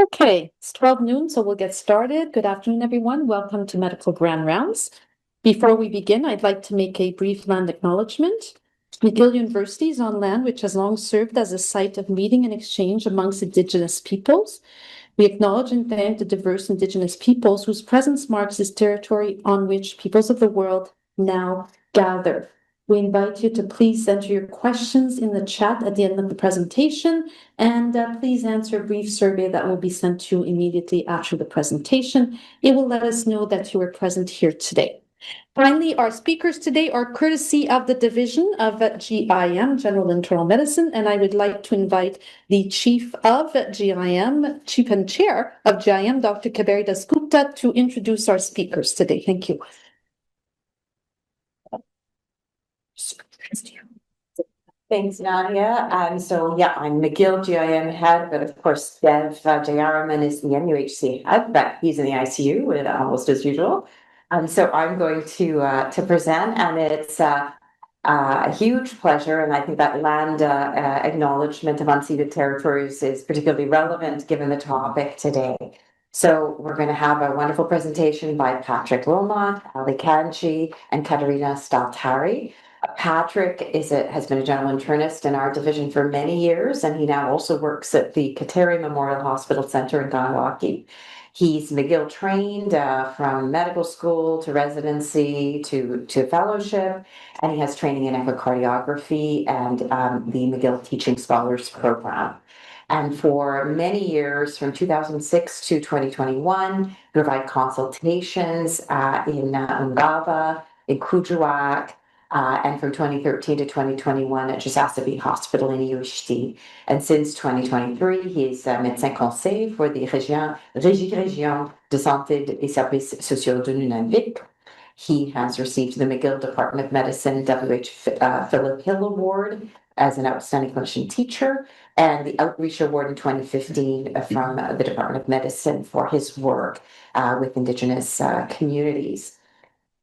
Okay, it's 12 noon, so we'll get started. Good afternoon, everyone. Welcome to Medical Grand Rounds. Before we begin, I'd like to make a brief land acknowledgement. McGill University is on land which has long served as a site of meeting and exchange amongst Indigenous peoples. We acknowledge and thank the diverse Indigenous peoples whose presence marks this territory on which peoples of the world now gather. We invite you to please enter your questions in the chat at the end of the presentation, and please answer a brief survey that will be sent to you immediately after the presentation. It will let us know that you are present here today. Finally, our speakers today are courtesy of the Division of GIM, General Internal Medicine, and I would like to invite the Chief of GIM, Chief and Chair of GIM, Dr. Kaberi Dasgupta, to introduce our speakers today. Thank you. Thanks, Nadia. I'm McGill GIM head, but of course, Dev Jayaraman is the MUHC head, but he's in the ICU, almost as usual. So I'm going to present, and it's a huge pleasure, and I think that land acknowledgement of unceded territories is particularly relevant given the topic today. So we're going to have a wonderful presentation by Patrick Willemot, Aly Kanji, and Katerina Staltari. Patrick has been a general internist in our division for many years, and he now also works at the Kateri Memorial Hospital Centre in Kahnawake. He's McGill trained from medical school to residency to fellowship, and he has training in echocardiography and the McGill Teaching Scholars Program. And for many years, from 2006 to 2021, provide consultations in Ungava, in Kuujjuaq, and from 2013 to 2021 at Chisasibi Hospital in Eeyou Istchee. And since 2023, he's médecin conseil for the Région de Santé et Services Sociaux de Nunavik. He has received the McGill Department of Medicine W.H. Philip Hill Award as an outstanding clinician teacher, and the Outreach Award in 2015 from the Department of Medicine for his work with Indigenous communities.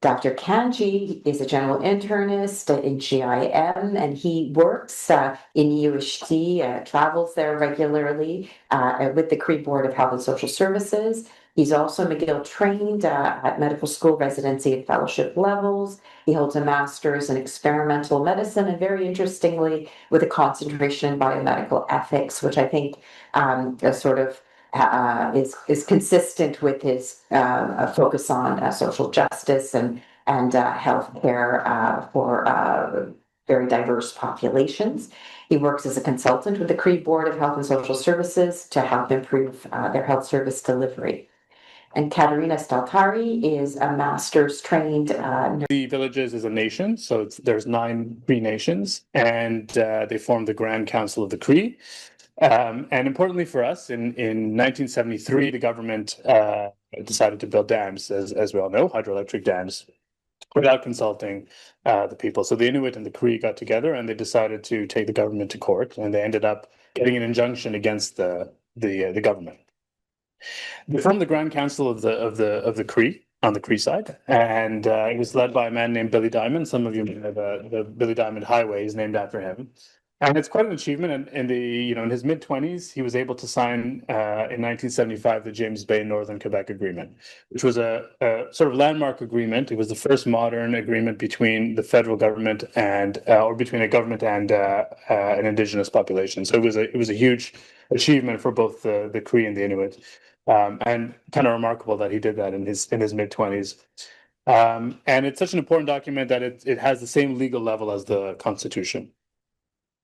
Dr. Kanji is a general internist in GIM, and he works in Eeyou Istchee, travels there regularly with the Cree Board of Health and Social Services. He's also McGill trained at medical school, residency, and fellowship levels. He holds a master's in experimental medicine, and very interestingly, with a concentration in biomedical ethics, which I think is consistent with his focus on social justice and healthcare for very diverse populations. He works as a consultant with the Cree Board of Health and Social Services to help improve their health service delivery. And Katerina Staltari is a master's trained. The villages is a nation, so there's 9 Cree nations, and they form the Grand Council of the Cree. And importantly for us, in 1973, the government decided to build dams, as we all know, hydroelectric dams, without consulting the people. So the Inuit and the Cree got together, and they decided to take the government to court, and they ended up getting an injunction against the government. They formed the Grand Council of the Cree on the Cree side, and it was led by a man named Billy Diamond. Some of you may know the Billy Diamond Highway is named after him. And it's quite an achievement. And in his mid-20s, he was able to sign in 1975 the James Bay Northern Quebec Agreement, which was a sort of landmark agreement. It was the first modern agreement between the federal government or between a government and an Indigenous population. So it was a huge achievement for both the Cree and the Inuit, and kind of remarkable that he did that in his mid-20s. And it's such an important document that it has the same legal level as the Constitution.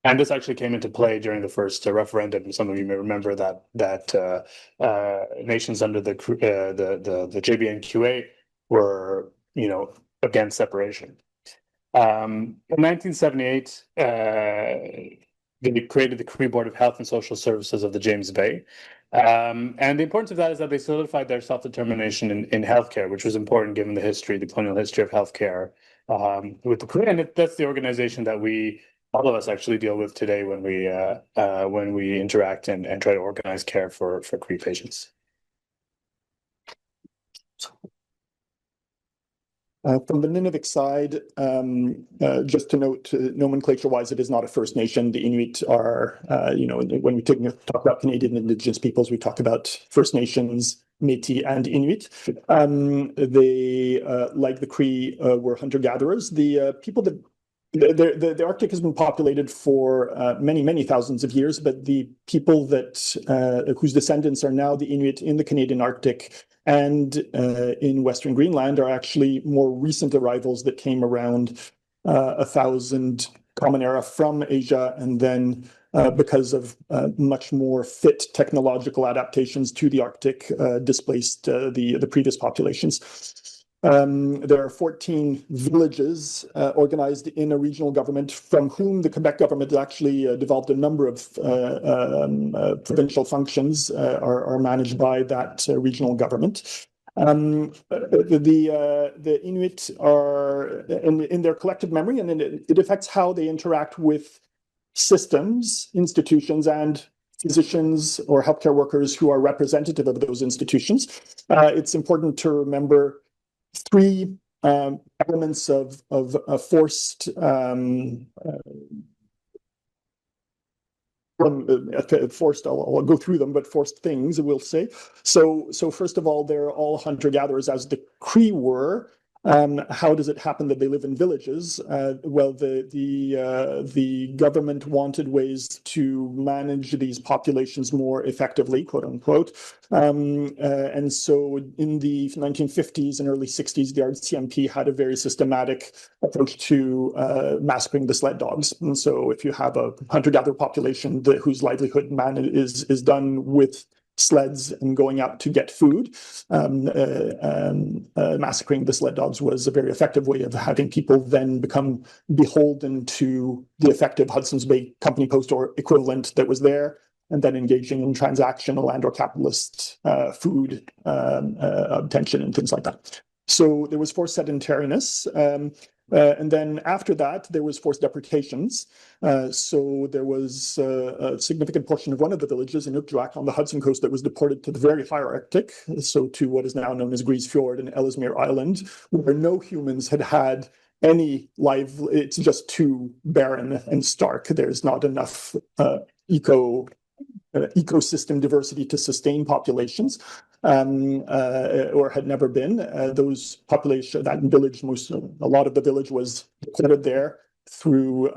And this actually came into play during the first referendum. Some of you may remember that nations under the JBNQA were, against separation. In 1978, they created the Cree Board of Health and Social Services of the James Bay. And the importance of that is that they solidified their self-determination in healthcare, which was important given the colonial history of healthcare with the Cree. And that's the organization that all of us actually deal with today when we interact and try to organize care for Cree patients. From the Nunavik side, just to note, nomenclature-wise, it is not a First Nation. The Inuit are, when we talk about Canadian Indigenous peoples, we talk about First Nations, Métis, and Inuit. They, like the Cree, were hunter-gatherers. The people that the Arctic has been populated for many thousands of years, but the people that whose descendants are now the Inuit in the Canadian Arctic and in Western Greenland are actually more recent arrivals that came around 1,000 Common Era from Asia, and then because of much more fit technological adaptations to the Arctic, displaced the previous populations. There are 14 villages organized in a regional government from whom the Quebec government has actually developed a number of provincial functions are managed by that regional government. The Inuit are in their collective memory, and it affects how they interact with systems, institutions, and physicians or healthcare workers who are representative of those institutions. It's important to remember three elements of forced I'll go through them, but forced things, we'll say. So first of all, they're all hunter-gatherers, as the Cree were. How does it happen that they live in villages? Well, the government wanted ways to manage these populations more effectively, quote unquote. And so in the 1950s and early 60s, the RCMP had a very systematic approach to massacring the sled dogs. And so if you have a hunter-gatherer population whose livelihood is done with sleds and going out to get food, massacring the sled dogs was a very effective way of having people then become beholden to the effective Hudson's Bay Company Post or equivalent that was there, and then engaging in transactional and or capitalist food obtention and things like that. So there was forced sedentariness. And then after that, there was forced deportations. So there was a significant portion of one of the villages in Kuujjuaq on the Hudson coast that was deported to the very high Arctic, so to what is now known as Grise Fjord and Ellesmere Island, where no humans had any life. It's just too barren and stark. There's not enough ecosystem diversity to sustain populations, or had never been. Those population, that village, a lot of the village was deported there through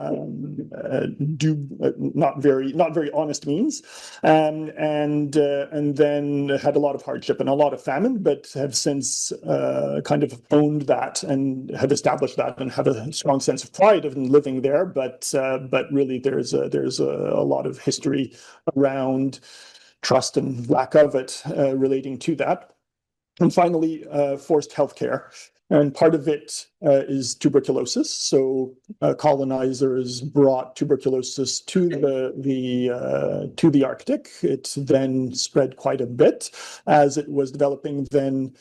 not very honest means, and then had a lot of hardship and a lot of famine, but have since kind of owned that and have established that and have a strong sense of pride of living there. But really, there's a lot of history around trust and lack of it relating to that. And finally, forced healthcare. And part of it is tuberculosis. So colonizers brought tuberculosis to the Arctic. It then spread quite a bit as it was developing. Then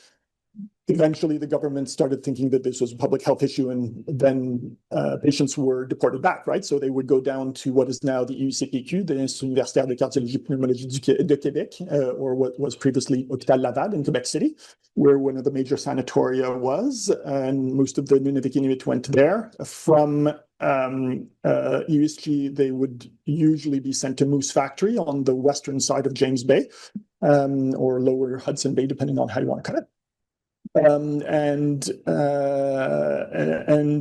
eventually the government started thinking that this was a public health issue, and then patients were deported back, right? So they would go down to what is now the EUCPQ, the Universitaire de Cardiologie Pneumologie de Québec, or what was previously Hôpital Laval in Quebec City, where one of the major sanatoria was, and most of the Nunavik Inuit went there. From Eeyou Istchee, they would usually be sent to Moose Factory on the western side of James Bay, or lower Hudson Bay, depending on how you want to cut it. And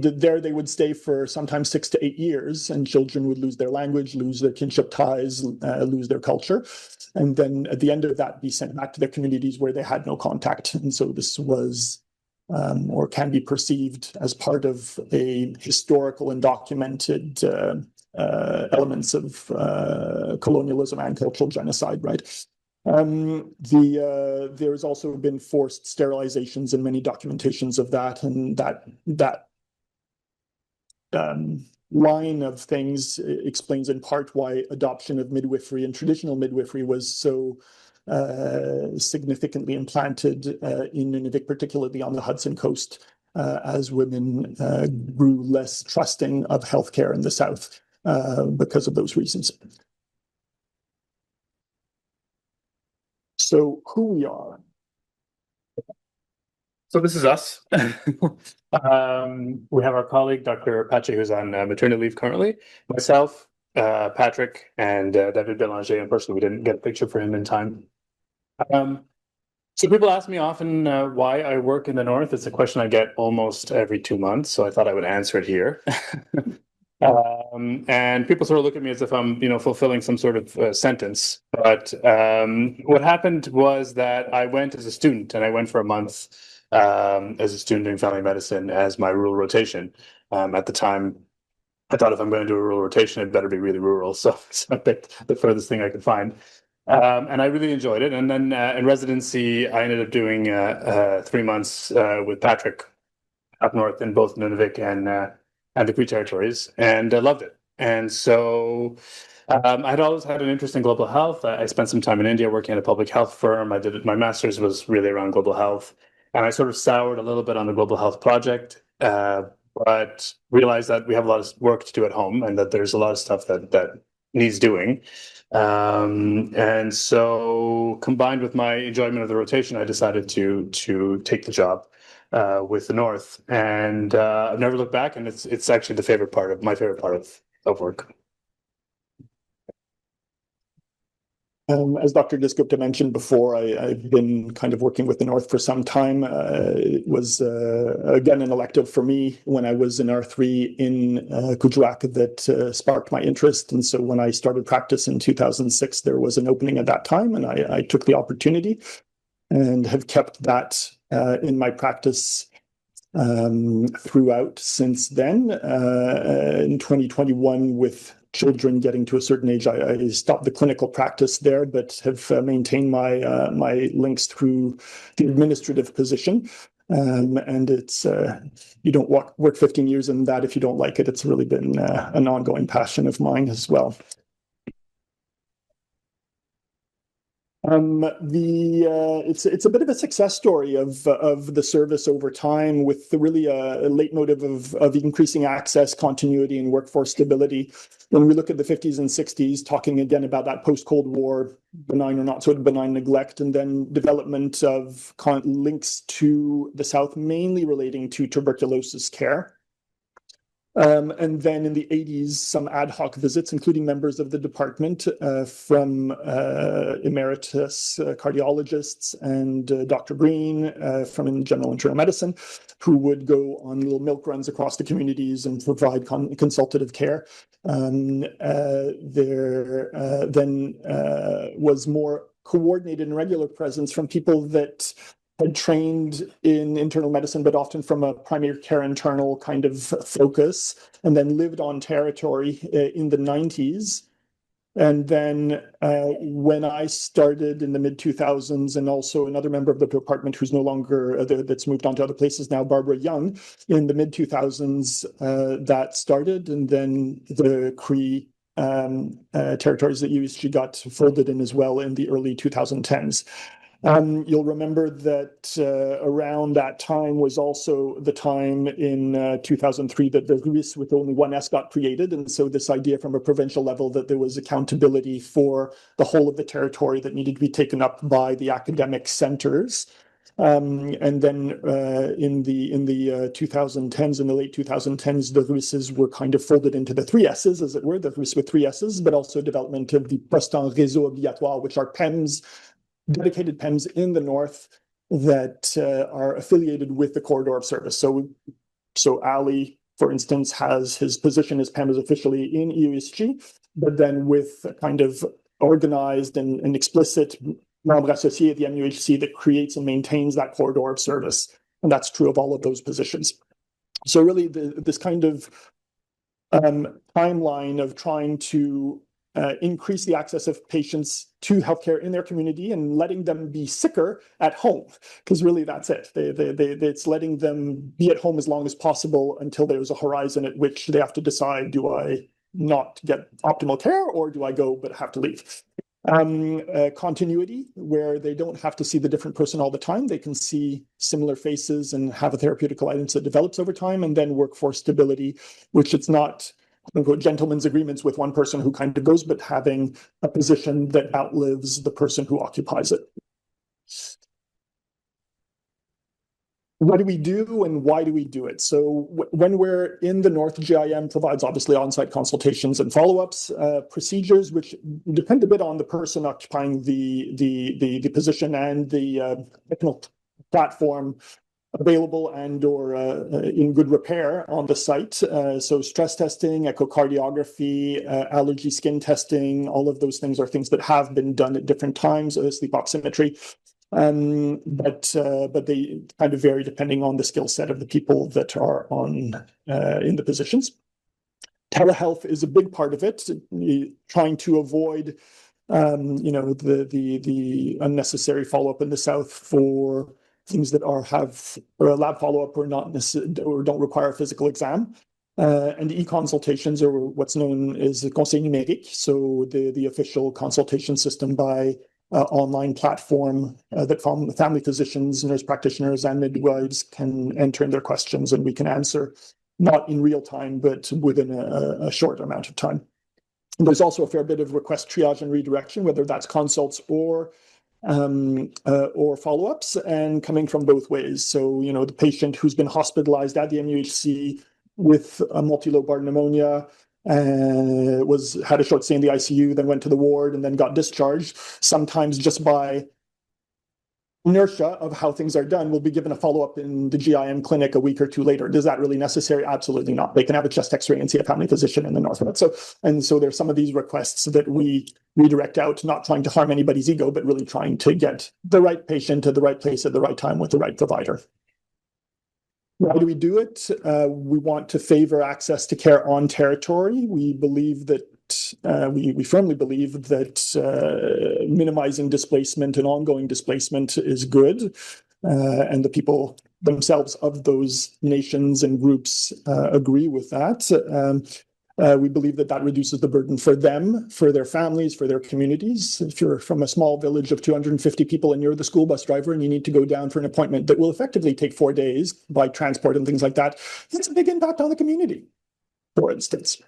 there they would stay for sometimes 6 to 8 years, and children would lose their language, lose their kinship ties, lose their culture, and then at the end of that be sent back to their communities where they had no contact. And so this was or can be perceived as part of a historical and documented elements of colonialism and cultural genocide, right? There's also been forced sterilizations and many documentations of that, and that line of things explains in part why adoption of midwifery and traditional midwifery was so significantly implanted in Nunavik, particularly on the Hudson coast, as women grew less trusting of healthcare in the South because of those reasons. So who we are. So this is us. We have our colleague, Dr. Apache, who's on maternity leave currently. Myself, Patrick, and David Belanger. Unfortunately, we didn't get a picture for him in time. So people ask me often why I work in the North. It's a question I get almost every 2 months, so I thought I would answer it here. And people sort of look at me as if I'm, fulfilling some sort of sentence. But what happened was that I went as a student, and I went for a month as a student doing family medicine as my rural rotation. At the time, I thought if I'm going to do a rural rotation, it better be really rural. So I picked the furthest thing I could find. And I really enjoyed it. And then in residency, I ended up doing 3 months with Patrick up north in both Nunavik and the Cree territories, and I loved it. And so I'd always had an interest in global health. I spent some time in India working at a public health firm. My master's was really around global health, and I sort of soured a little bit on the global health project, but realized that we have a lot of work to do at home, and that there's a lot of stuff that needs doing. And so combined with my enjoyment of the rotation, I decided to take the job with the North, and I've never looked back, and it's actually my favorite part of work. As Dr. Desgupta mentioned before, I've been kind of working with the North for some time. It was, again, an elective for me when I was in R3 in Kuujjuaq that sparked my interest. And so when I started practice in 2006, there was an opening at that time, and I took the opportunity and have kept that in my practice throughout since then. In 2021, with children getting to a certain age, I stopped the clinical practice there, but have maintained my links through the administrative position. And it's you don't work 15 years in that if you don't like it. It's really been an ongoing passion of mine as well. It's a bit of a success story of the service over time, with really a leitmotif of increasing access, continuity, and workforce stability. When we look at the 50s and 60s, talking again about that post-Cold War benign or not so benign neglect, and then development of links to the South, mainly relating to tuberculosis care. And then in the 80s, some ad hoc visits, including members of the department from emeritus cardiologists and Dr. Green from general internal medicine, who would go on little milk runs across the communities and provide consultative care. There then was more coordinated and regular presence from people that had trained in internal medicine, but often from a primary care internal kind of focus, and then lived on territory in the 90s. And then when I started in the mid-2000s, and also another member of the department who's no longer, that's moved on to other places now, Barbara Young, in the mid-2000s, that started, and then the Cree territories that Eeyou Istchee got folded in as well in the early 2010s. You'll remember that around that time was also the time in 2003 that the RUIS with only one S got created. And so this idea from a provincial level that there was accountability for the whole of the territory that needed to be taken up by the academic centers. And then in the 2010s, in the late 2010s, the RUISs were kind of folded into the 3 S's, as it were, the RUIS with 3 S's, but also development of the postes en réseau obligatoire, which are PEMs, dedicated PEMs in the North that are affiliated with the corridor of service. So Aly, for instance, has his position as PEM is officially in Eeyou Istchee, but then with a kind of organized and explicit membre associé at the MUHC that creates and maintains that corridor of service. And that's true of all of those positions. So really this kind of timeline of trying to increase the access of patients to healthcare in their community and letting them be sicker at home, because really that's it. It's letting them be at home as long as possible until there's a horizon at which they have to decide, do I not get optimal care or do I go but have to leave? Continuity, where they don't have to see the different person all the time. They can see similar faces and have a therapeutic alliance that develops over time, and then workforce stability, which it's not gentlemen's agreements with one person who kind of goes, but having a position that outlives the person who occupies it. what do we do and why do we do it? So when we're in the North, GIM provides obviously on-site consultations and follow-ups, procedures which depend a bit on the person occupying the position and the technical platform available and or in good repair on the site. So stress testing, echocardiography, allergy skin testing, all of those things are things that have been done at different times, sleep oximetry. But they kind of vary depending on the skill set of the people that are on in the positions. Telehealth is a big part of it, trying to avoid the unnecessary follow-up in the South for things that have or a lab follow-up or not or don't require a physical exam. And e-consultations are what's known as the conseil numérique, so the official consultation system by online platform that family physicians, nurse practitioners, and midwives can enter in their questions, and we can answer not in real time, but within a short amount of time. And there's also a fair bit of request triage and redirection, whether that's consults or follow-ups, and coming from both ways. So, the patient who's been hospitalized at the MUHC with a multilobar pneumonia had a short stay in the ICU, then went to the ward and then got discharged. Sometimes just by inertia of how things are done, will be given a follow-up in the GIM clinic a week or two later. Is that really necessary? Absolutely not. They can have a chest x-ray and see a family physician in the North. So there's some of these requests that we redirect out, not trying to harm anybody's ego, but really trying to get the right patient to the right place at the right time with the right provider. Why do we do it? We want to favor access to care on territory. We believe that we firmly believe that minimizing displacement and ongoing displacement is good, and the people themselves of those nations and groups agree with that. We believe that reduces the burden for them, for their families, for their communities. If you're from a small village of 250 people and you're the school bus driver and you need to go down for an appointment that will effectively take 4 days by transport and things like that, that's a big impact on the community, for instance.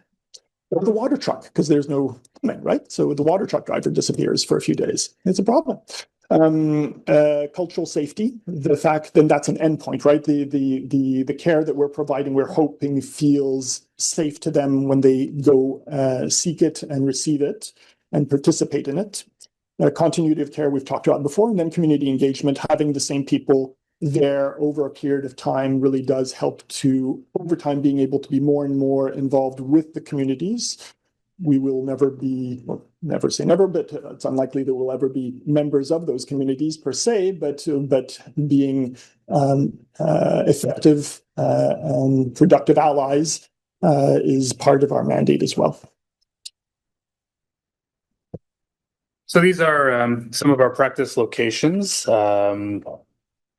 Or the water truck, because there's no plumbing, right? So the water truck driver disappears for a few days. It's a problem. Cultural safety, the fact that that's an endpoint, right? The care that we're providing, we're hoping feels safe to them when they go seek it and receive it and participate in it. Continuity of care we've talked about before, and then community engagement, having the same people there over a period of time really does help to, over time, being able to be more and more involved with the communities. We will never be, well, never say never, but it's unlikely that we'll ever be members of those communities per se, but being effective and productive allies is part of our mandate as well. So these are some of our practice locations.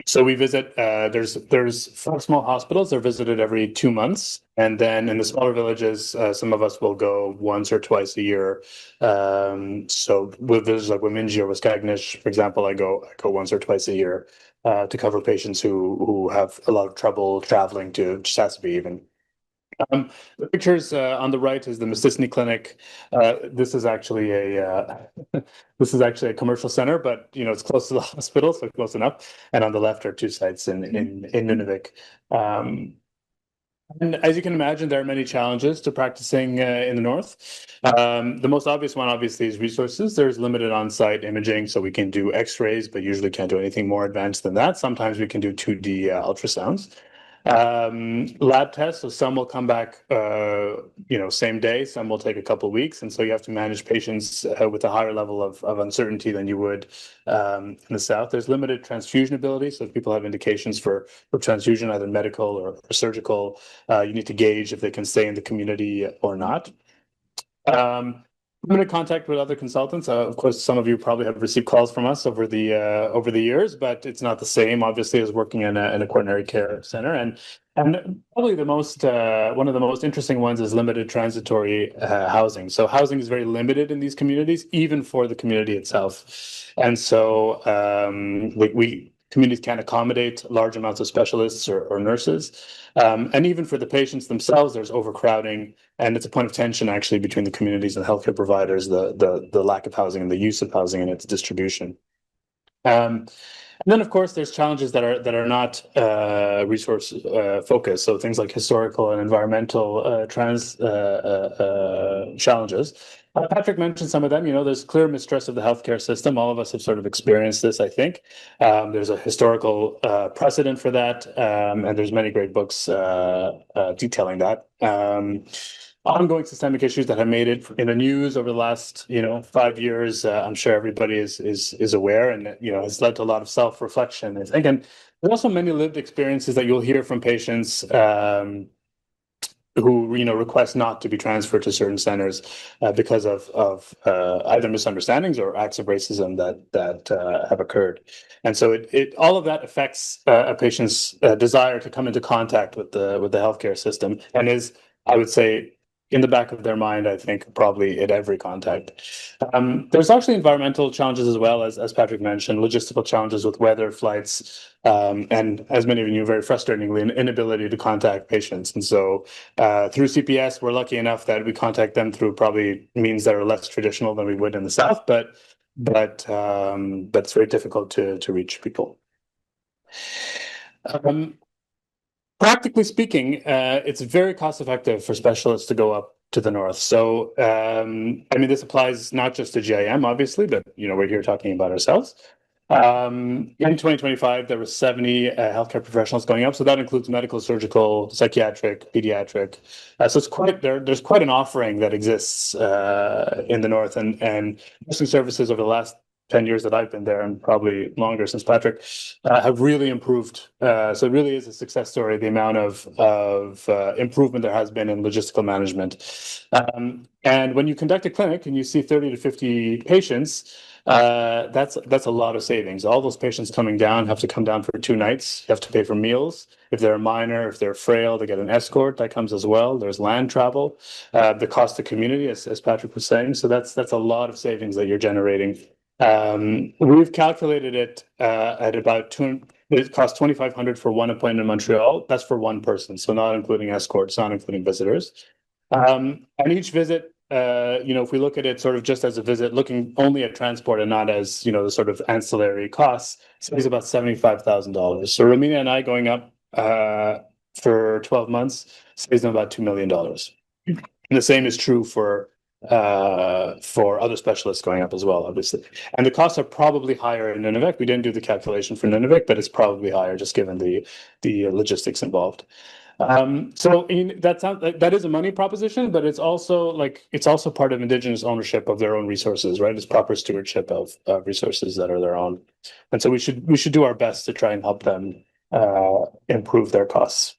So we visit, there's 4 small hospitals. They're visited every 2 months. And then in the smaller villages, some of us will go once or twice a year. So with villages like Wiminji or Waskaganish, for example, I go once or twice a year to cover patients who have a lot of trouble traveling to Chisasibi even. The pictures on the right is the Mississini Clinic. This is actually a commercial center, but it's close to the hospital, so close enough. And on the left are 2 sites in Nunavik. And as you can imagine, there are many challenges to practicing in the North. The most obvious one, obviously, is resources. There's limited on-site imaging, so we can do X-rays, but usually can't do anything more advanced than that. Sometimes we can do 2D ultrasounds. Lab tests, so some will come back same day, some will take a couple of weeks, and so you have to manage patients with a higher level of uncertainty than you would in the South. There's limited transfusion ability, so if people have indications for transfusion, either medical or surgical, you need to gauge if they can stay in the community or not. Limited contact with other consultants. Of course, some of you probably have received calls from us over the years, but it's not the same, obviously, as working in a coronary care center. And probably one of the most interesting ones is limited transitory housing. So housing is very limited in these communities, even for the community itself. And so communities can't accommodate large amounts of specialists or nurses. And even for the patients themselves, there's overcrowding, and it's a point of tension actually between the communities and healthcare providers, the lack of housing and the use of housing and its distribution. And then, of course, there's challenges that are not resource focused. So things like historical and environmental challenges. Patrick mentioned some of them. There's clear mistrust of the healthcare system. All of us have sort of experienced this, I think. There's a historical precedent for that, and there's many great books detailing that. Ongoing systemic issues that have made it in the news over the last 5 years. I'm sure everybody is aware, and has led to a lot of self-reflection. And again, there's also many lived experiences that you'll hear from patients who request not to be transferred to certain centers because of either misunderstandings or acts of racism that have occurred. And so it all of that affects a patient's desire to come into contact with the healthcare system, and is, I would say, in the back of their mind, I think, probably at every contact. There's actually environmental challenges as well, as Patrick mentioned, logistical challenges with weather, flights, and as many of you know, very frustratingly, an inability to contact patients. And so through CPS, we're lucky enough that we contact them through probably means that are less traditional than we would in the South, but it's very difficult to reach people. Practically speaking, it's very cost effective for specialists to go up to the north. So, this applies not just to GIM, obviously, but, we're here talking about ourselves. In 2025, there were 70 healthcare professionals going up. So that includes medical, surgical, psychiatric, pediatric. So there's quite an offering that exists in the north, and nursing services over the last 10 years that I've been there, and probably longer since Patrick, have really improved. So it really is a success story, the amount of improvement there has been in logistical management. And when you conduct a clinic and you see 30 to 50 patients, that's a lot of savings. All those patients coming down have to come down for 2 nights. You have to pay for meals. If they're a minor, if they're frail, they get an escort that comes as well. There's land travel, the cost to community, as Patrick was saying. So that's a lot of savings that you're generating. We've calculated it at about it costs $2,500 for one appointment in Montreal. That's for one person, so not including escorts, not including visitors. And each visit, if we look at it sort of just as a visit, looking only at transport and not as the sort of ancillary costs, saves about $75,000. So Romina and I going up for 12 months saves them about $2 million. And the same is true for other specialists going up as well, obviously. And the costs are probably higher in Nunavik. We didn't do the calculation for Nunavik, but it's probably higher just given the logistics involved. So that is a money proposition, but it's also part of Indigenous ownership of their own resources, right? It's proper stewardship of resources that are their own. And so we should do our best to try and help them improve their costs.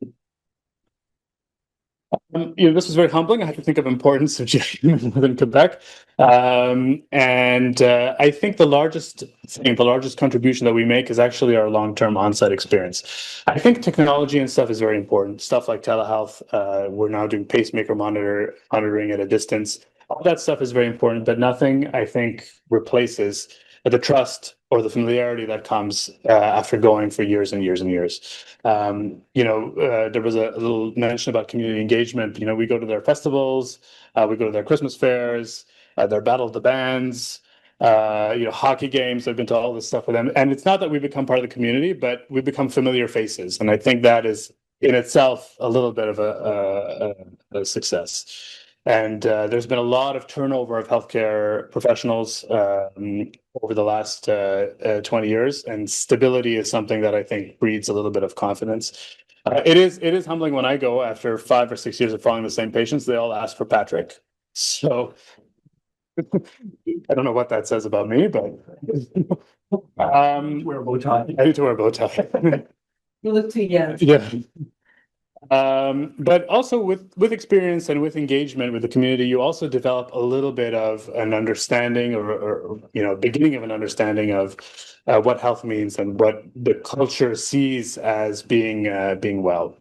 This was very humbling. I had to think of importance of GIM within Quebec. And I think the largest contribution that we make is actually our long-term on-site experience. I think technology and stuff is very important. Stuff like telehealth, we're now doing pacemaker monitoring at a distance. All that stuff is very important, but nothing, I think, replaces the trust or the familiarity that comes after going for years and years and years. There was a little mention about community engagement. We go to their festivals, we go to their Christmas fairs, their Battle of the Bands, hockey games. I've been to all this stuff with them. And it's not that we become part of the community, but we become familiar faces. And I think that is in itself a little bit of a success. And there's been a lot of turnover of healthcare professionals over the last 20 years, and stability is something that I think breeds a little bit of confidence. It is humbling when I go after 5 or 6 years of following the same patients. They all ask for Patrick. So I don't know what that says about me, but wear a bow tie. I need to wear a bow tie. You look too young. Yeah. But also with experience and with engagement with the community, you also develop a little bit of an understanding or beginning of an understanding of what health means and what the culture sees as being well.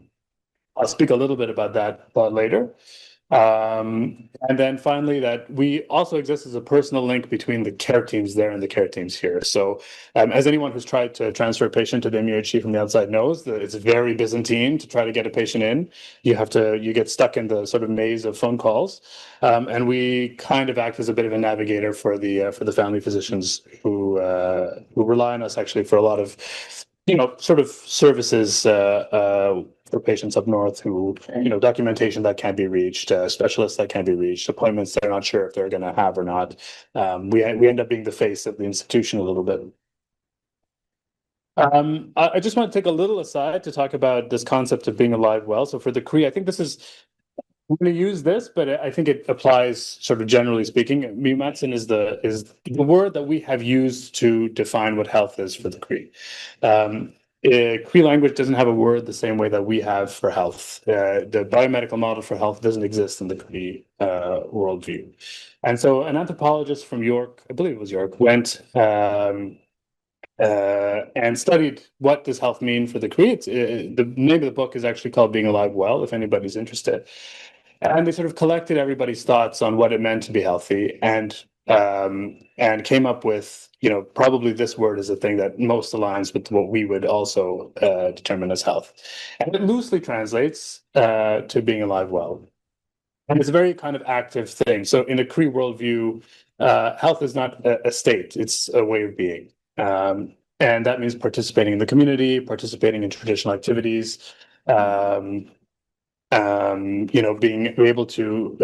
I'll speak a little bit about that later. And then finally, that we also exist as a personal link between the care teams there and the care teams here. So as anyone who's tried to transfer a patient to the MUHC from the outside knows, that it's very Byzantine to try to get a patient in. You get stuck in the sort of maze of phone calls. And we kind of act as a bit of a navigator for the family physicians who rely on us actually for a lot of, sort of services for patients up north who, documentation that can't be reached, specialists that can't be reached, appointments they're not sure if they're going to have or not. We end up being the face of the institution a little bit. I just want to take a little aside to talk about this concept of being alive well. So for the Cree, I think I'm going to use this, but I think it applies sort of generally speaking. Miumatsin is the word that we have used to define what health is for the Cree. Cree language doesn't have a word the same way that we have for health. The biomedical model for health doesn't exist in the Cree worldview. And so an anthropologist from York, I believe it was York, went and studied what does health mean for the Cree. The name of the book is actually called Being Alive Well, if anybody's interested. And they sort of collected everybody's thoughts on what it meant to be healthy and came up with, probably this word is the thing that most aligns with what we would also determine as health. And it loosely translates to being alive well. And it's a very kind of active thing. So in a Cree worldview, health is not a state, it's a way of being. And that means participating in the community, participating in traditional activities, being able to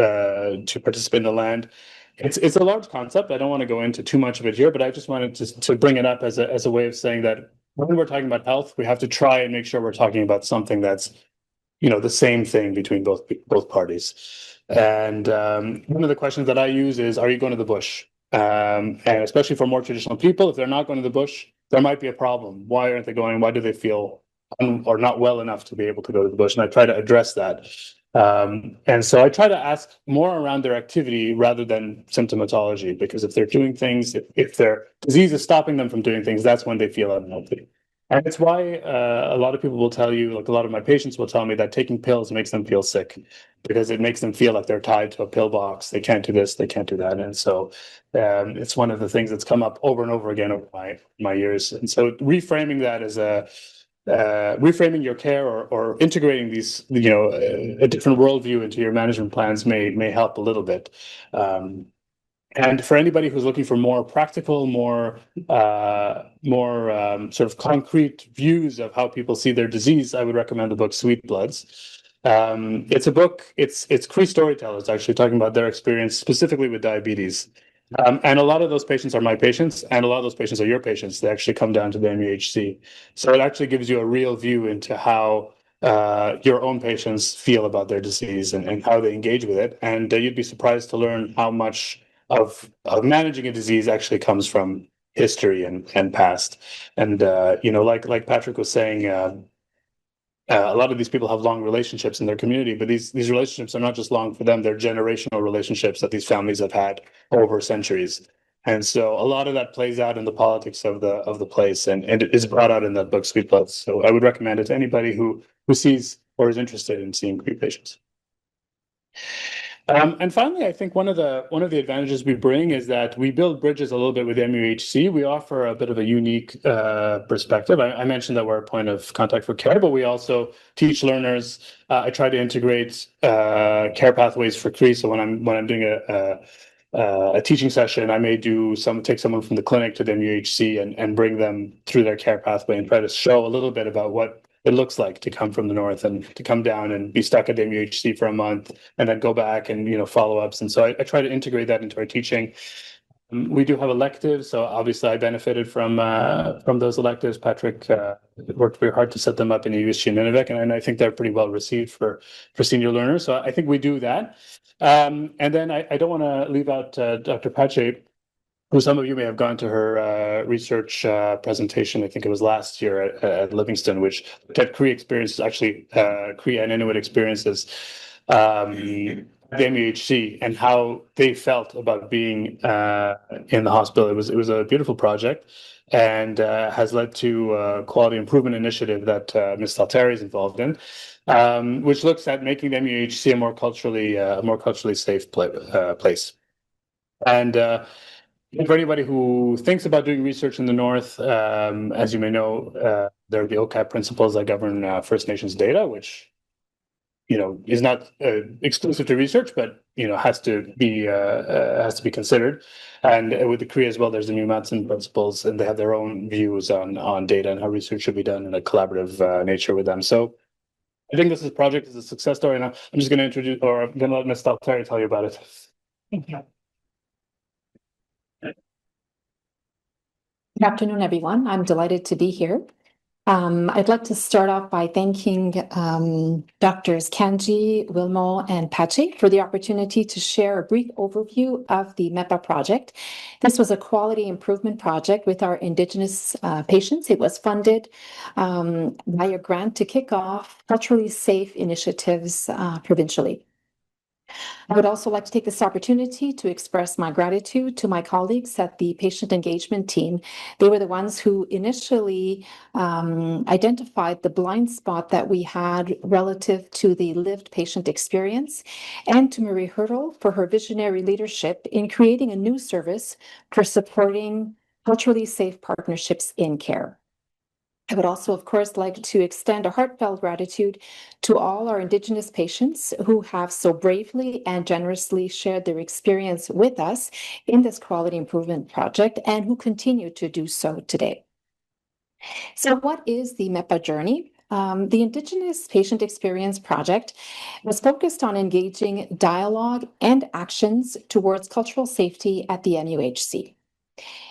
participate in the land. It's a large concept. I don't want to go into too much of it here, but I just wanted to bring it up as a way of saying that when we're talking about health, we have to try and make sure we're talking about something that's, the same thing between both parties. And one of the questions that I use is, are you going to the bush? And especially for more traditional people, if they're not going to the bush, there might be a problem. Why aren't they going? Why do they feel or not well enough to be able to go to the bush? And I try to address that. And so I try to ask more around their activity rather than symptomatology, because if they're doing things, if their disease is stopping them from doing things, that's when they feel unhealthy. And it's why a lot of people will tell you, like a lot of my patients will tell me, that taking pills makes them feel sick because it makes them feel like they're tied to a pill box. They can't do this, they can't do that. And so it's one of the things that's come up over and over again over my years. And so reframing that as reframing your care or integrating these, a different worldview into your management plans may help a little bit. And for anybody who's looking for more practical, more sort of concrete views of how people see their disease, I would recommend the book Sweet Bloods. It's a book, it's Cree storytellers actually talking about their experience specifically with diabetes. And a lot of those patients are my patients, and a lot of those patients are your patients. They actually come down to the MUHC. So it actually gives you a real view into how your own patients feel about their disease and how they engage with it. And you'd be surprised to learn how much of managing a disease actually comes from history and past. And like Patrick was saying, a lot of these people have long relationships in their community, but these relationships are not just long for them; they're generational relationships that these families have had over centuries. And so a lot of that plays out in the politics of the place, and it is brought out in that book, Sweet Bloods. So I would recommend it to anybody who sees or is interested in seeing Cree patients. And finally, I think one of the advantages we bring is that we build bridges a little bit with MUHC. We offer a bit of a unique perspective. I mentioned that we're a point of contact for care, but we also teach learners. I try to integrate care pathways for Cree. So when I'm doing a teaching session, I may take someone from the clinic to the MUHC and bring them through their care pathway and try to show a little bit about what it looks like to come from the north and to come down and be stuck at the MUHC for a month and then go back and follow-ups. And so I try to integrate that into our teaching. We do have electives, so obviously I benefited from those electives. Patrick worked very hard to set them up in Eeyou Istchee and Nunavik, and I think they're pretty well received for senior learners. So I think we do that. And then I don't want to leave out Dr. Pache, who some of you may have gone to her research presentation. I think it was last year at Livingston, which looked at Cree experiences, actually Cree and Inuit experiences at the MUHC and how they felt about being in the hospital. It was a beautiful project and has led to a quality improvement initiative that Ms. Staltari is involved in. which looks at making the MUHC a more culturally safe place. And for anybody who thinks about doing research in the North, as you may know, there are the OCAP principles that govern First Nations data, which is not exclusive to research, but has to be considered. And with the Cree as well, there's the MUHC principles, and they have their own views on data and how research should be done in a collaborative nature with them. So I think this project is a success story, and I'm just going to introduce, or I'm going to let Ms. Staltari tell you about it. Good afternoon, everyone. I'm delighted to be here. I'd like to start off by thanking Drs. Kanji, Willemot, and Pache for the opportunity to share a brief overview of the MEPA project. This was a quality improvement project with our Indigenous patients. It was funded by a grant to kick off culturally safe initiatives provincially. I would also like to take this opportunity to express my gratitude to my colleagues at the patient engagement team. They were the ones who initially identified the blind spot that we had relative to the lived patient experience, and to Marie Hurdle for her visionary leadership in creating a new service for supporting culturally safe partnerships in care. I would also, of course, like to extend a heartfelt gratitude to all our Indigenous patients who have so bravely and generously shared their experience with us in this quality improvement project and who continue to do so today. So what is the MEPA journey? The Indigenous Patient Experience Project was focused on engaging dialogue and actions towards cultural safety at the MUHC.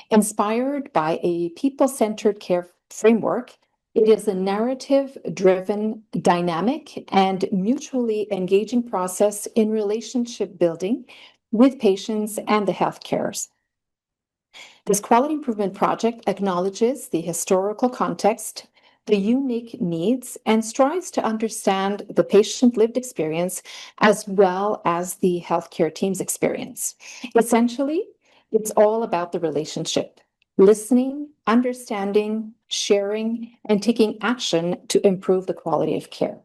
Inspired by a people-centered care framework, it is a narrative-driven, dynamic, and mutually engaging process in relationship building with patients and the healthcares. This quality improvement project acknowledges the historical context, the unique needs, and strives to understand the patient lived experience as well as the healthcare team's experience. Essentially, it's all about the relationship. Listening, understanding, sharing, and taking action to improve the quality of care.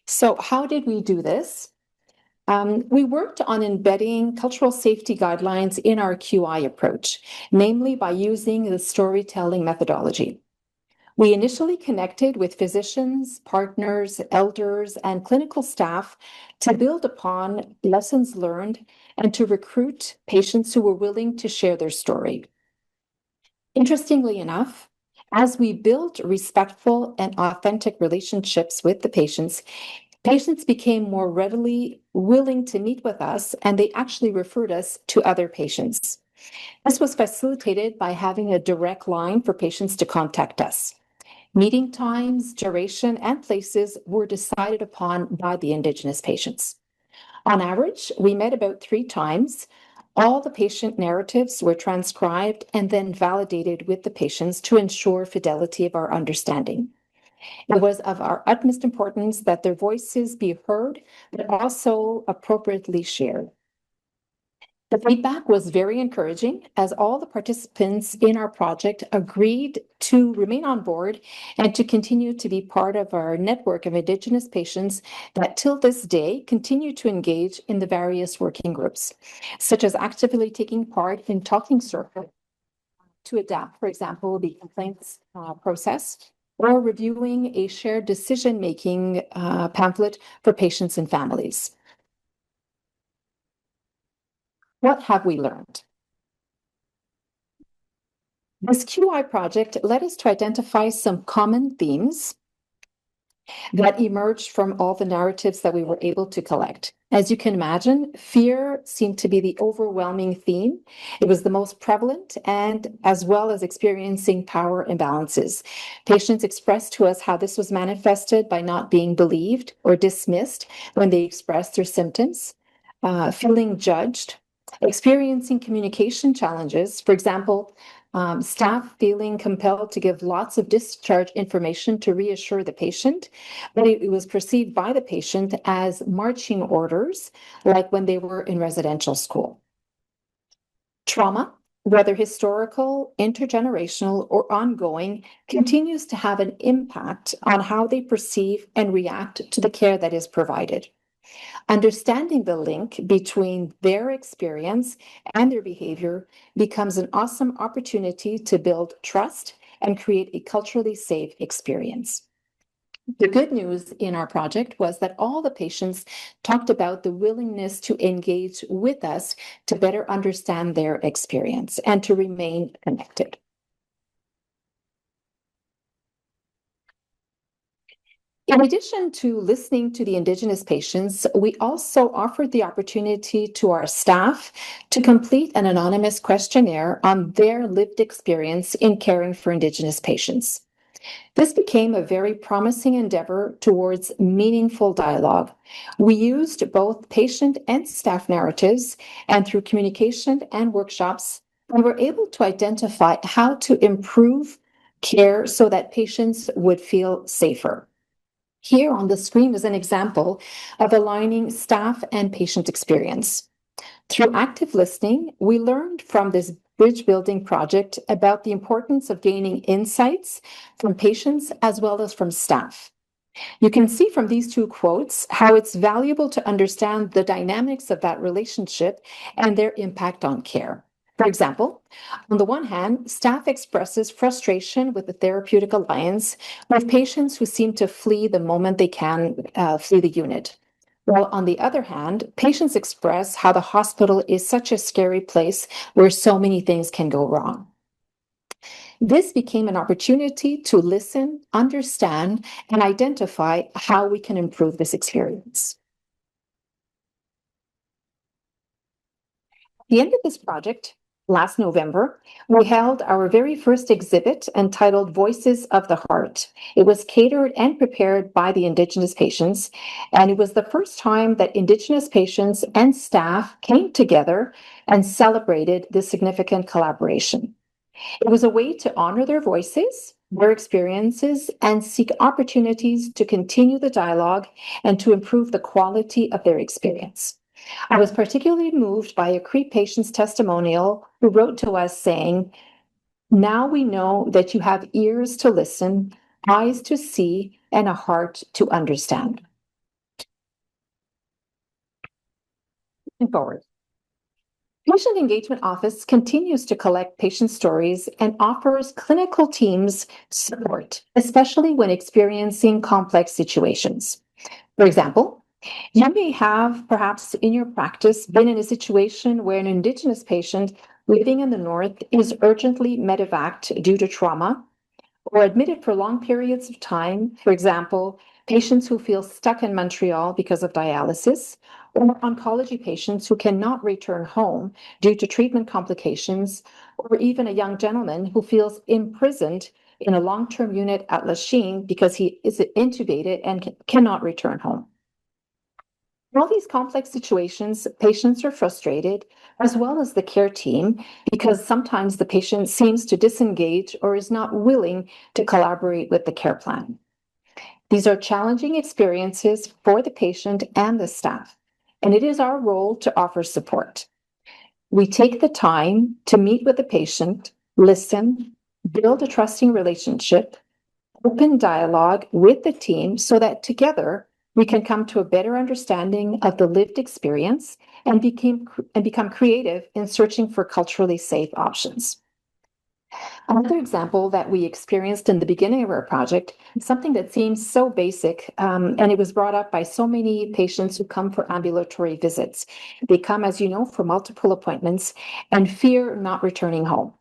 So how did we do this? We worked on embedding cultural safety guidelines in our QI approach, namely by using the storytelling methodology. We initially connected with physicians, partners, elders, and clinical staff to build upon lessons learned and to recruit patients who were willing to share their story. Interestingly enough, as we built respectful and authentic relationships with the patients, patients became more readily willing to meet with us, and they actually referred us to other patients. This was facilitated by having a direct line for patients to contact us. Meeting times, duration, and places were decided upon by the Indigenous patients. On average, we met about 3 times. All the patient narratives were transcribed and then validated with the patients to ensure fidelity of our understanding. It was of our utmost importance that their voices be heard, but also appropriately shared. The feedback was very encouraging, as all the participants in our project agreed to remain on board and to continue to be part of our network of Indigenous patients that till this day continue to engage in the various working groups, such as actively taking part in talking circles to adapt, for example, the complaints process, or reviewing a shared decision-making pamphlet for patients and families. What have we learned? This QI project led us to identify some common themes that emerged from all the narratives that we were able to collect. As you can imagine, fear seemed to be the overwhelming theme. It was the most prevalent, and as well as experiencing power imbalances. Patients expressed to us how this was manifested by not being believed or dismissed when they expressed their symptoms, feeling judged, experiencing communication challenges, for example, staff feeling compelled to give lots of discharge information to reassure the patient, but it was perceived by the patient as marching orders, like when they were in residential school. Trauma, whether historical, intergenerational, or ongoing, continues to have an impact on how they perceive and react to the care that is provided. Understanding the link between their experience and their behavior becomes an awesome opportunity to build trust and create a culturally safe experience. The good news in our project was that all the patients talked about the willingness to engage with us to better understand their experience and to remain connected. In addition to listening to the Indigenous patients, we also offered the opportunity to our staff to complete an anonymous questionnaire on their lived experience in caring for Indigenous patients. This became a very promising endeavor towards meaningful dialogue. We used both patient and staff narratives, and through communication and workshops, we were able to identify how to improve care so that patients would feel safer. Here on the screen is an example of aligning staff and patient experience. Through active listening, we learned from this bridge building project about the importance of gaining insights from patients as well as from staff. You can see from these two quotes how it's valuable to understand the dynamics of that relationship and their impact on care. For example, on the one hand, staff expresses frustration with the therapeutic alliance with patients who seem to flee the moment they can flee the unit. While on the other hand, patients express how the hospital is such a scary place where so many things can go wrong. This became an opportunity to listen, understand, and identify how we can improve this experience. At the end of this project, last November, we held our very first exhibit entitled Voices of the Heart. It was catered and prepared by the Indigenous patients, and it was the first time that Indigenous patients and staff came together and celebrated this significant collaboration. It was a way to honor their voices, their experiences, and seek opportunities to continue the dialogue and to improve the quality of their experience. I was particularly moved by a Cree patient's testimonial who wrote to us saying, "Now we know that you have ears to listen, eyes to see, and a heart to understand." Moving forward. Patient Engagement Office continues to collect patient stories and offers clinical teams support, especially when experiencing complex situations. For example, you may have perhaps in your practice been in a situation where an Indigenous patient living in the North is urgently medevaced due to trauma or admitted for long periods of time. For example, patients who feel stuck in Montreal because of dialysis, or oncology patients who cannot return home due to treatment complications, or even a young gentleman who feels imprisoned in a long-term unit at Lachine because he is intubated and cannot return home. In all these complex situations, patients are frustrated, as well as the care team, because sometimes the patient seems to disengage or is not willing to collaborate with the care plan. These are challenging experiences for the patient and the staff, and it is our role to offer support. We take the time to meet with the patient, listen, build a trusting relationship, open dialogue with the team so that together we can come to a better understanding of the lived experience and become creative in searching for culturally safe options. Another example that we experienced in the beginning of our project, something that seems so basic, and it was brought up by so many patients who come for ambulatory visits. They come, as you know, for multiple appointments and fear not returning home.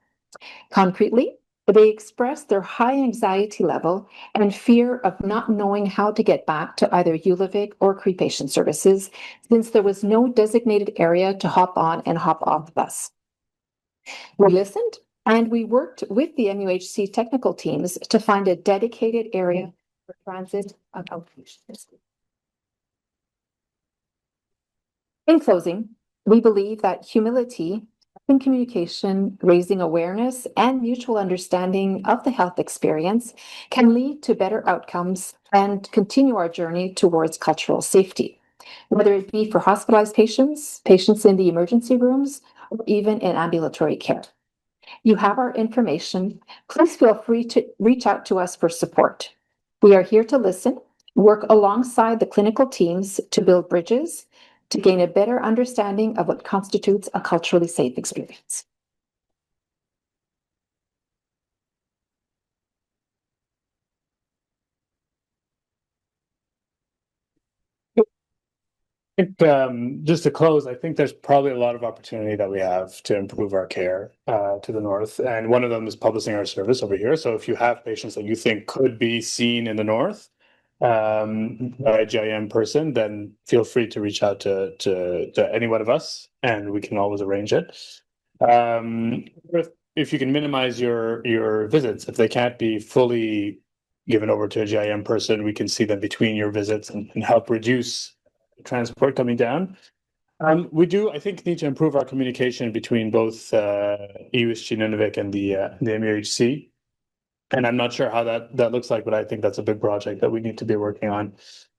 Concretely, they express their high anxiety level and fear of not knowing how to get back to either Nunavik or Cree patient services, since there was no designated area to hop on and hop off the bus. We listened and we worked with the MUHC technical teams to find a dedicated area for transit of outpatients. In closing, we believe that humility, open communication, raising awareness, and mutual understanding of the health experience can lead to better outcomes and continue our journey towards cultural safety, whether it be for hospitalized patients, patients in the emergency rooms, or even in ambulatory care. You have our information. Please feel free to reach out to us for support. We are here to listen, work alongside the clinical teams to build bridges, to gain a better understanding of what constitutes a culturally safe experience. I think, just to close, I think there's probably a lot of opportunity that we have to improve our care to the north. And one of them is publishing our service over here. So if you have patients that you think could be seen in the north by a GIM person, then feel free to reach out to any one of us and we can always arrange it. If you can minimize your visits, if they can't be fully given over to a GIM person, we can see them between your visits and help reduce transport coming down. We do, I think, need to improve our communication between both Eeyou Istchee and Nunavik and the MUHC. And I'm not sure how that looks like, but I think that's a big project that we need to be working on.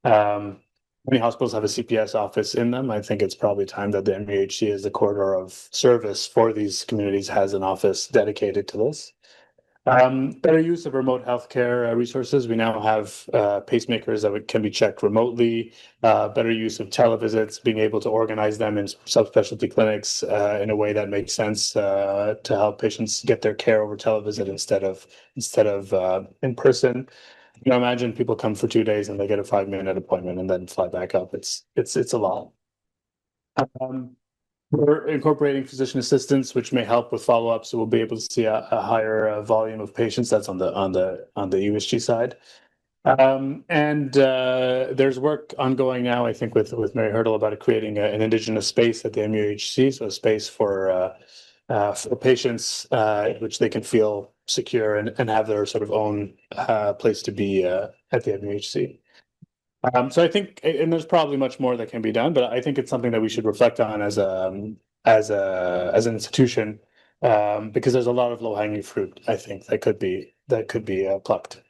Many hospitals have a CPS office in them. I think it's probably time that the MUHC, as the corridor of service for these communities, has an office dedicated to this. Better use of remote healthcare resources. We now have pacemakers that can be checked remotely. Better use of televisits, being able to organize them in subspecialty clinics in a way that makes sense to help patients get their care over televisit instead of in person. You know, imagine people come for 2 days and they get a 5-minute appointment and then fly back up. It's a lot. We're incorporating physician assistants, which may help with follow-up, so we'll be able to see a higher volume of patients. That's on the USG side. There's work ongoing now, I think, with Mary Hurdle about creating an Indigenous space at the MUHC, so a space for patients which they can feel secure and have their sort of own place to be at the MUHC. So I think, and there's probably much more that can be done, but I think it's something that we should reflect on as an institution, because there's a lot of low-hanging fruit, I think, that could be plucked.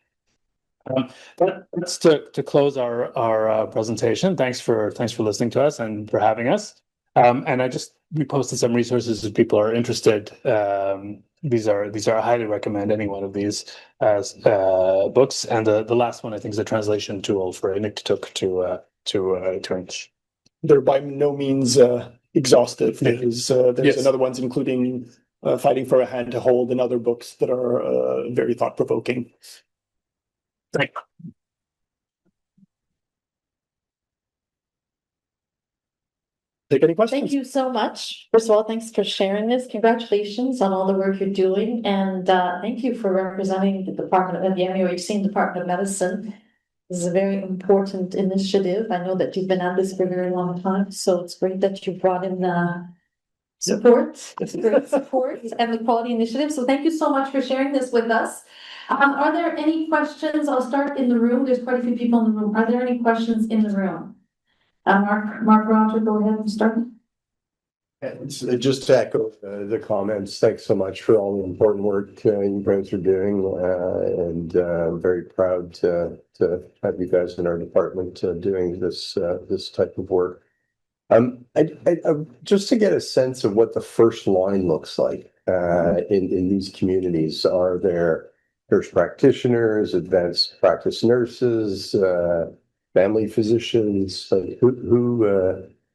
But that's to close our presentation. Thanks for listening to us and for having us. And we posted some resources if people are interested. These are I highly recommend any one of these books. And the last one I think is a translation tool for Inuktitut to English. They're by no means exhaustive. There's another ones including Fighting for a Hand to Hold and other books that are very thought-provoking. Thank you. Take any questions? Thank you so much. First of all, thanks for sharing this. Congratulations on all the work you're doing. And thank you for representing the Department of the MUHC and Department of Medicine. This is a very important initiative. I know that you've been at this for a very long time, so it's great that you brought in support. It's great support and the quality initiative. So thank you so much for sharing this with us. Are there any questions? I'll start in the room. There's quite a few people in the room. Are there any questions in the room? Mark Roger, go ahead and start. Just to echo the comments, thanks so much for all the important work you guys are doing, and I'm very proud to have you guys in our department doing this type of work. Just to get a sense of what the first line looks like in these communities. Are there nurse practitioners, advanced practice nurses, family physicians? Like who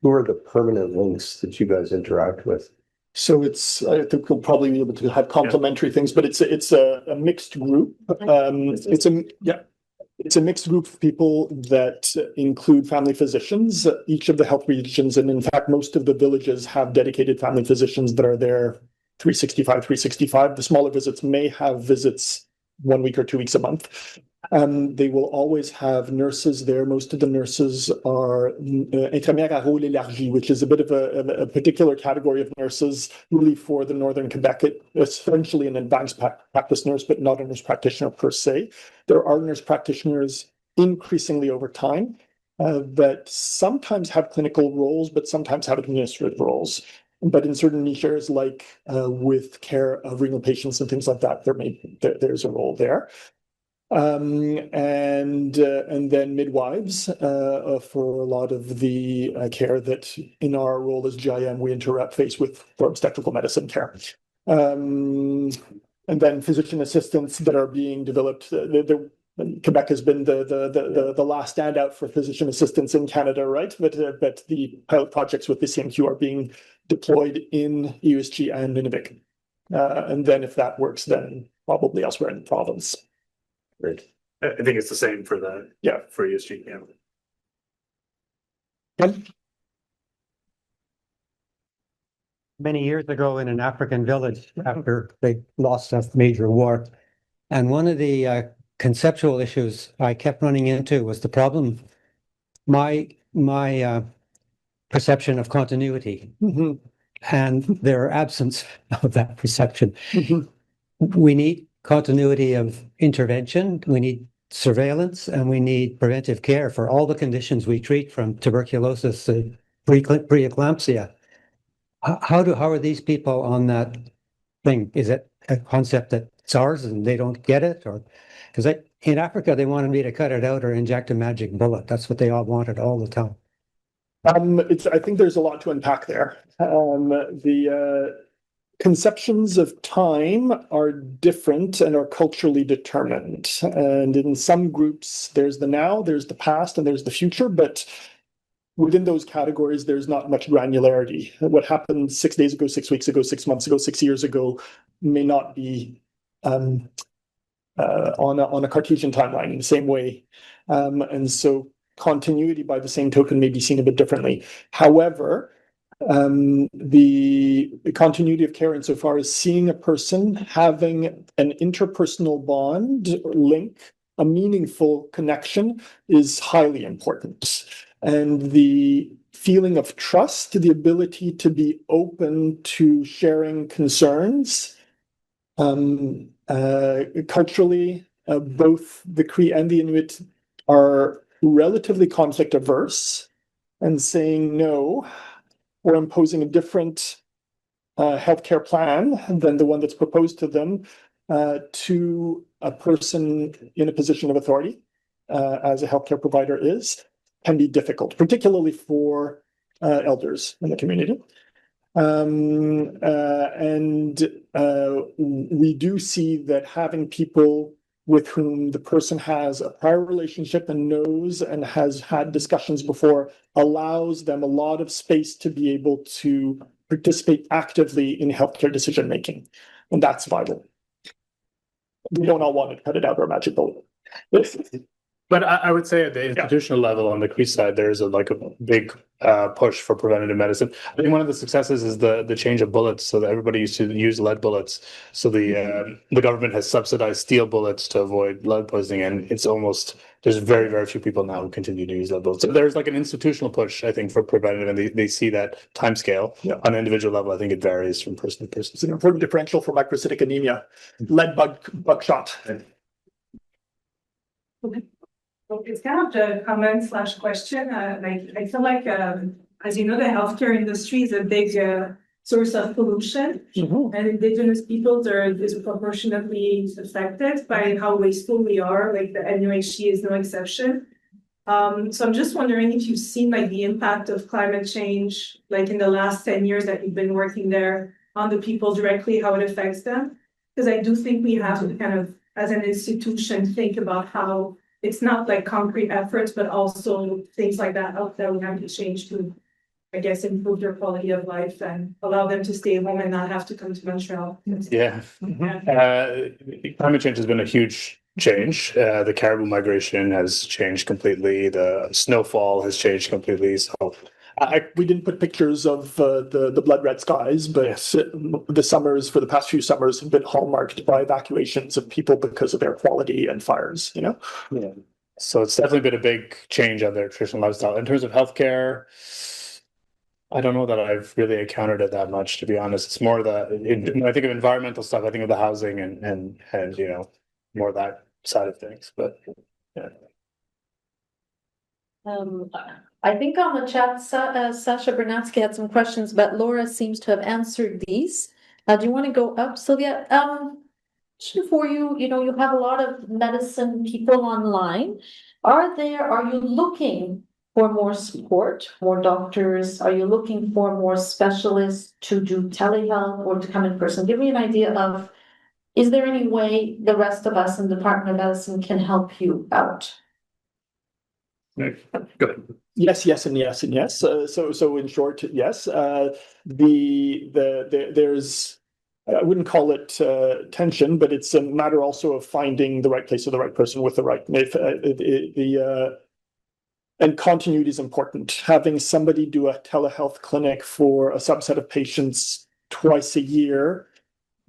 are the permanent links that you guys interact with? So I think we'll probably be able to have complementary things, but it's a mixed group. It's a mixed group of people that include family physicians. Each of the health regions, and in fact, most of the villages have dedicated family physicians that are there 365. The smaller visits may have visits 1 week or 2 weeks a month. They will always have nurses there. Most of the nurses are infirmière à rôle élargi, which is a bit of a particular category of nurses, really for the northern Quebec. Essentially an advanced practice nurse, but not a nurse practitioner per se. There are nurse practitioners increasingly over time that sometimes have clinical roles, but sometimes have administrative roles. But in certain niche areas, like with care of renal patients and things like that, there's a role there. And then midwives for a lot of the care that in our role as GIM we interface with for obstetrical medicine care. And then physician assistants that are being developed. Quebec has been the last standout for physician assistants in Canada, right? But the pilot projects with the CMQ are being deployed in Eeyou Istchee and Nunavik. And then if that works, then probably elsewhere in the province. Great. I think it's the same for for Eeyou Istchee. Yeah. Many years ago in an African village after they lost a major war. And one of the conceptual issues I kept running into was the problem, my perception of continuity and their absence of that perception. We need continuity of intervention, we need surveillance, and we need preventive care for all the conditions we treat, from tuberculosis to preeclampsia. How are these people on that thing? Is it a concept that's ours and they don't get it? Or because in Africa they wanted me to cut it out or inject a magic bullet. That's what they all wanted all the time. I think there's a lot to unpack there. The conceptions of time are different and are culturally determined. And in some groups, there's the now, there's the past, and there's the future. But within those categories, there's not much granularity. What happened 6 days ago, 6 weeks ago, 6 months ago, 6 years ago may not be on a Cartesian timeline in the same way. And so continuity by the same token may be seen a bit differently. However, the continuity of care insofar as seeing a person, having an interpersonal bond or link, a meaningful connection is highly important. And the feeling of trust, the ability to be open to sharing concerns, culturally, both the Cree and the Inuit are relatively conflict averse, and saying no or imposing a different healthcare plan than the one that's proposed to them to a person in a position of authority, as a healthcare provider is, can be difficult, particularly for elders in the community. And we do see that having people with whom the person has a prior relationship and knows and has had discussions before allows them a lot of space to be able to participate actively in healthcare decision making. And that's vital. We don't all want to cut it out or magic bullet. But I would say at the institutional level on the Cree side, there's a big push for preventative medicine. I think one of the successes is the change of bullets, so that everybody used to use lead bullets. So the government has subsidized steel bullets to avoid lead poisoning, and there's very, very few people now who continue to use lead bullets. So there's an institutional push, I think, for preventative, and they see that time scale. On an individual level. I think it varies from person to person. It's an important differential for microcytic anemia, lead buckshot. Okay. Well, it's kind of the comment/question. I feel like, as you know, the healthcare industry is a big source of pollution, and Indigenous peoples are disproportionately affected by how wasteful we are. Like the MUHC is no exception. So I'm just wondering if you've seen the impact of climate change, in the last 10 years that you've been working there, on the people directly, how it affects them. Because I do think we have to kind of, as an institution, think about how it's not concrete efforts, but also things like that we have to change to, I guess, improve their quality of life and allow them to stay home and not have to come to Montreal. Yeah. Climate change has been a huge change. The caribou migration has changed completely. The snowfall has changed completely. So we didn't put pictures of the blood red skies, but the summers for the past few summers have been hallmarked by evacuations of people because of air quality and fires, Yeah. So it's definitely been a big change of their traditional lifestyle. In terms of healthcare, I don't know that I've really encountered it that much, to be honest. It's more when I think of environmental stuff, I think of the housing and more that side of things. But yeah. I think on the chat, Sasha Bernatsky had some questions, but Laura seems to have answered these. Do you want to go up, Sylvia? Question for you. You have a lot of medicine people online. Are you looking for more support, more doctors? Are you looking for more specialists to do telehealth or to come in person? Give me an idea of, is there any way the rest of us in the Department of Medicine can help you out? Go ahead. Yes, yes, and yes, and yes. So in short, yes. There's, I wouldn't call it tension, but it's a matter also of finding the right place or the right person with the right. And continuity is important. Having somebody do a telehealth clinic for a subset of patients twice a year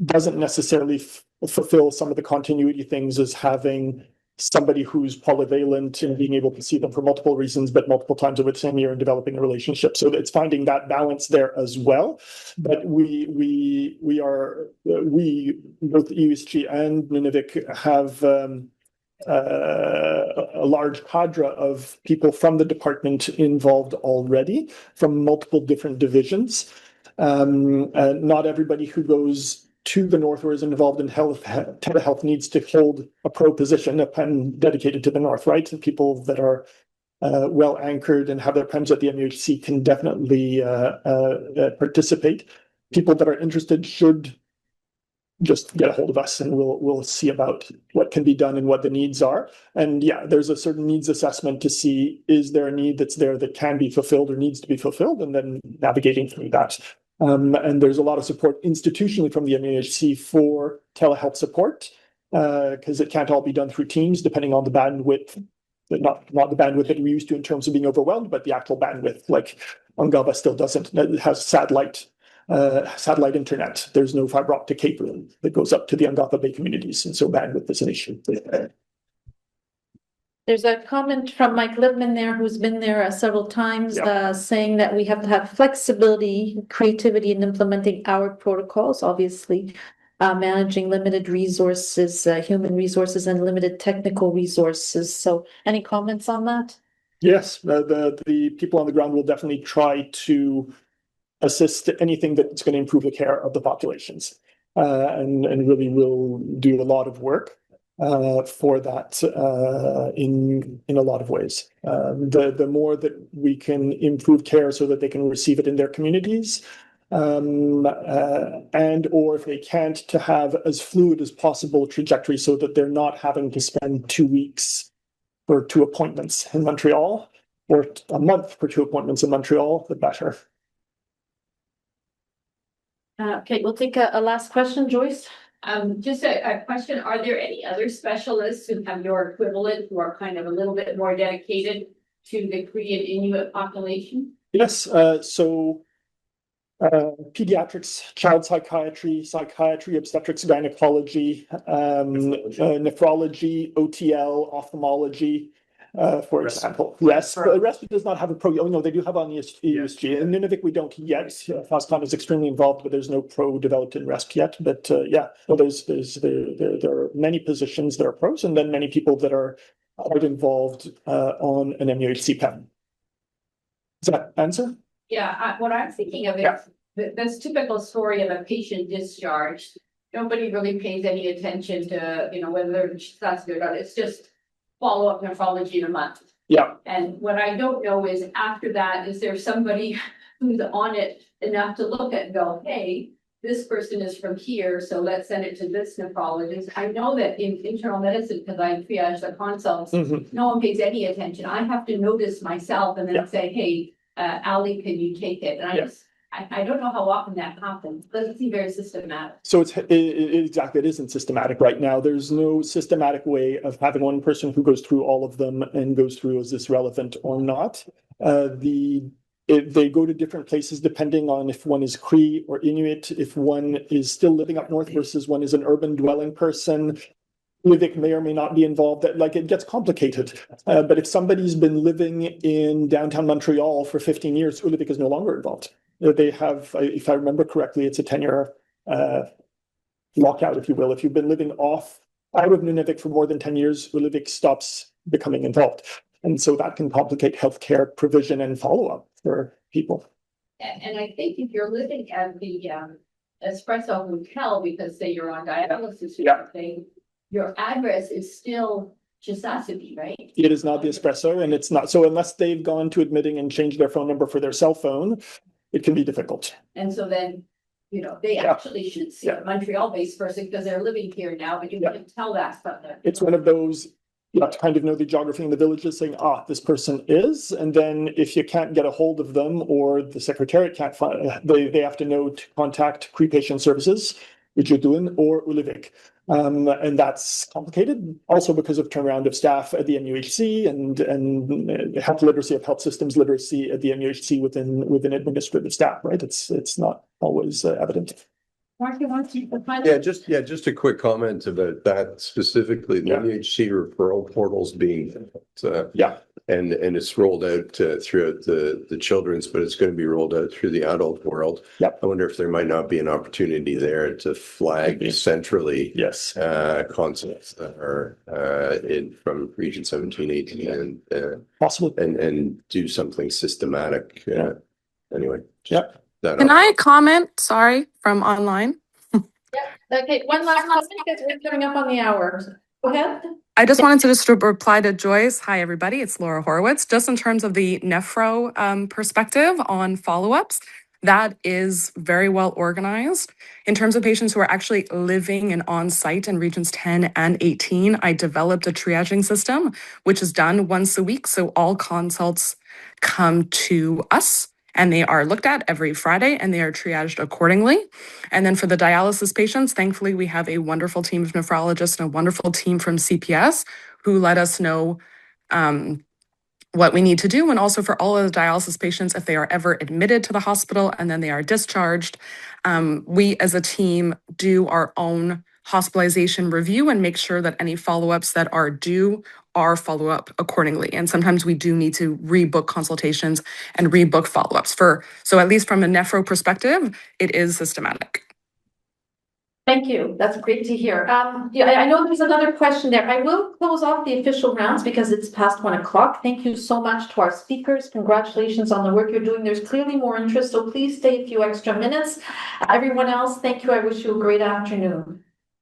doesn't necessarily fulfill some of the continuity things as having somebody who's polyvalent and being able to see them for multiple reasons, but multiple times over the same year and developing a relationship. So it's finding that balance there as well. But we both Eeyou Istchee and Nunavik have a large cadre of people from the department involved already from multiple different divisions. Not everybody who goes to the north or is involved in telehealth needs to hold a pro position, a pen dedicated to the north, right? And people that are well anchored and have their pens at the MUHC can definitely participate. People that are interested should just get a hold of us and we'll see about what can be done and what the needs are. And yeah, there's a certain needs assessment to see, is there a need that's there that can be fulfilled or needs to be fulfilled, and then navigating through that. And there's a lot of support institutionally from the MUHC for telehealth support, because it can't all be done through Teams, depending on the bandwidth, not the bandwidth that we used to in terms of being overwhelmed, but the actual bandwidth. Like Ungava still doesn't. It has satellite internet. There's no fiber optic cable that goes up to the Ungava Bay communities, and so bandwidth is an issue. There's a comment from Mike Libman there, who's been there several times, saying that we have to have flexibility, creativity in implementing our protocols, obviously, managing limited resources, human resources, and limited technical resources. So any comments on that? Yes, the people on the ground will definitely try to assist anything that's going to improve the care of the populations, and really will do a lot of work for that in a lot of ways. The more that we can improve care so that they can receive it in their communities, and or if they can't, to have as fluid as possible trajectory so that they're not having to spend 2 weeks for 2 appointments in Montreal, or a month for 2 appointments in Montreal, the better. Okay, we'll take a last question, Joyce. Just a question. Are there any other specialists who have your equivalent who are kind of a little bit more dedicated to the Cree and Inuit population? Yes, so pediatrics, child psychiatry, obstetrics, gynecology, nephrology, OTL, ophthalmology, for example. RESP does not have a pro. Oh no, they do have on the ESG. In Nunavik, we don't yet. FOSCON is extremely involved, but there's no pro developed in RESP yet. But yeah, well, there are many positions that are pros, and then many people that are quite involved on an MUHC pen. Does that answer? Yeah, what I'm thinking of is this typical story of a patient discharged. Nobody really pays any attention to, whether that's good or not. It's just follow-up nephrology in a month. Yeah. And what I don't know is after that, is there somebody who's on it enough to look at and go, hey, this person is from here, so let's send it to this nephrologist. I know that in internal medicine, because I triage the consults, no one pays any attention. I have to notice myself and then say, hey, Aly, can you take it? And I don't know how often that happens. It doesn't seem very systematic. So exactly, it isn't systematic right now. There's no systematic way of having one person who goes through all of them and goes through, is this relevant or not? They go to different places depending on if one is Cree or Inuit, if one is still living up north versus one is an urban dwelling person. Nunavik may or may not be involved. It gets complicated. But if somebody's been living in downtown Montreal for 15 years, Nunavik is no longer involved. They have, if I remember correctly, it's a 10-year lockout, if you will. If you've been living out of Nunavik for more than 10 years, Nunavik stops becoming involved. And so that can complicate healthcare provision and follow-up for people. And I think if you're living at the Espresso Hotel, because say you're on dialysis or something, your address is still Chisasibi, right? It is not the espresso, and it's not. So unless they've gone to admitting and changed their phone number for their cell phone, it can be difficult. And so then, they actually should see a Montreal-based person because they're living here now, but you can tell that from them. It's one of those, you have to kind of know the geography in the villages saying, this person is. And then if you can't get a hold of them or the secretariat can't find, they have to know to contact Cree Patient Services, Kuujjuaq or Nunavik. And that's complicated also because of turnaround of staff at the MUHC and health literacy of health systems literacy at the MUHC within administrative staff, right? It's not always evident. Mark, you want to define just a quick comment about that specifically. The MUHC referral portals being and it's rolled out throughout the children's, but it's going to be rolled out through the adult world. I wonder if there might not be an opportunity there to flag centrally concepts that are in from region 17, 18 and possible and do something systematic. Anyway. Can I comment? Sorry, from online. Okay, one last comment because we're coming up on the hour. Go ahead. I just wanted to just reply to Joyce. Hi, everybody. It's Laura Horowitz. Just in terms of the nephro perspective on follow-ups, that is very well organized. In terms of patients who are actually living and on site in regions 10 and 18, I developed a triaging system, which is done once a week. So all consults come to us and they are looked at every Friday and they are triaged accordingly. And then for the dialysis patients, thankfully, we have a wonderful team of nephrologists and a wonderful team from CPS who let us know what we need to do. And also for all of the dialysis patients, if they are ever admitted to the hospital and then they are discharged, we as a team do our own hospitalization review and make sure that any follow-ups that are due are follow-up accordingly. And sometimes we do need to rebook consultations and rebook follow-ups so at least from a nephro perspective, it is systematic. Thank you. That's great to hear. I know there's another question there. I will close off the official rounds because it's past 1 o'clock. Thank you so much to our speakers. Congratulations on the work you're doing. There's clearly more interest, so please stay a few extra minutes. Everyone else, thank you. I wish you a great afternoon.